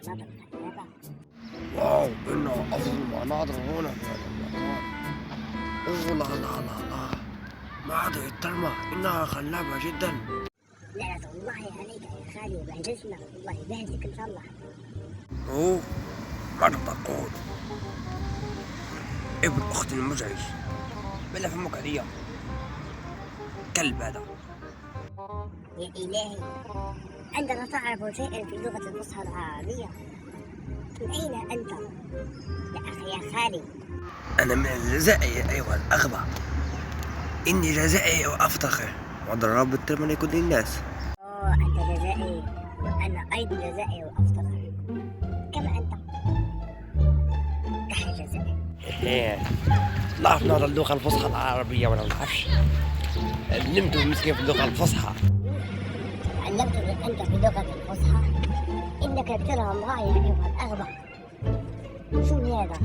المناطق الخلابة. واو، إن أفضل المناظر هنا في هذا المكان. أوه لا لا لا لا، ما هذه الترمة إنها خلابة جدا. لعنة الله عليك يا خالي وبهدلتنا، الله يبهدلك إن شاء الله. أوه، ماذا تقول؟ ابن أختي المزعج، بلا فمك عليا، كلب هذا. يا إلهي، عندما تعرف شيئا في اللغة الفصحى العربية، من أين أنت؟ يا أخي يا خالي. أنا من الجزائر أيها الأغبى، إني جزائري وأفتخر، وضرب الترمة لكل الناس. أوه، أنت جزائري وأنا أيضا جزائري وأفتخر كما أنت. نحن الجزائر. لا عرفنا اللغة الفصحى العربية ولا نعرفش، نمت مسكين في اللغة الفصحى. علمتني أنت في لغة الفصحى، إنك ترى غاية أيها الأغبى. شو هذا؟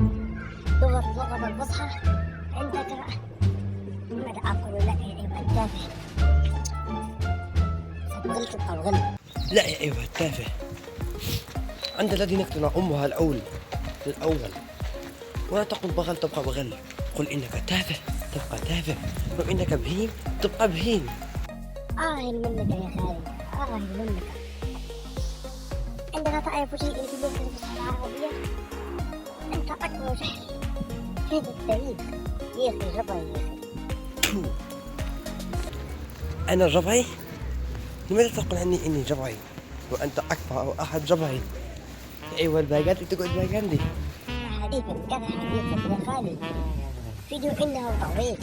لغة الفصحى عندك رأي؟ ماذا أقول لك يا أيها التافه؟ ستظل تبقى الغل. لا يا أيها التافه، أنت الذي نكتنا أمها الأول ولا تقل بغل تبقى بغل، قل إنك تافه تبقى تافه، وإنك بهيم تبقى بهيم. منك يا خالي، منك. عندما تعرف شيئا في اللغة الفصحى العربية أنت أكبر جهل في هذا التاريخ. يا أخي جبري يا أخي. أنا جبعي؟ لماذا تقول عني إني جبعي وأنت أكبر أحد جبعي؟ أيوة الباقات تقعد باقاندي. حديث كذا حديث يا خالي، فيديو إنه طويل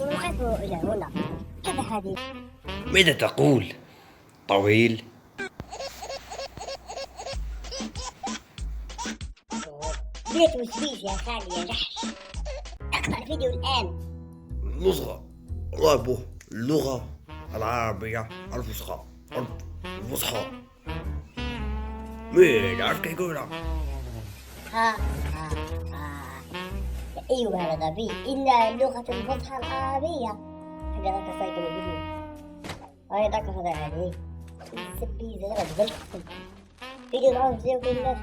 ونقفه إلى هنا. كذا حديث. ماذا تقول؟ طويل؟ لا توسويس يا خالي يا جحش، اقطع الفيديو الآن. اللغة العربية الفصحى مين عارف كيف يقولها؟ ها أيها الغبي، إن اللغة الفصحى العربية. هكذا تصيد الفيديو وهذا كفر عليه. سبي زي ما قلت فيديو العنف زي الناس.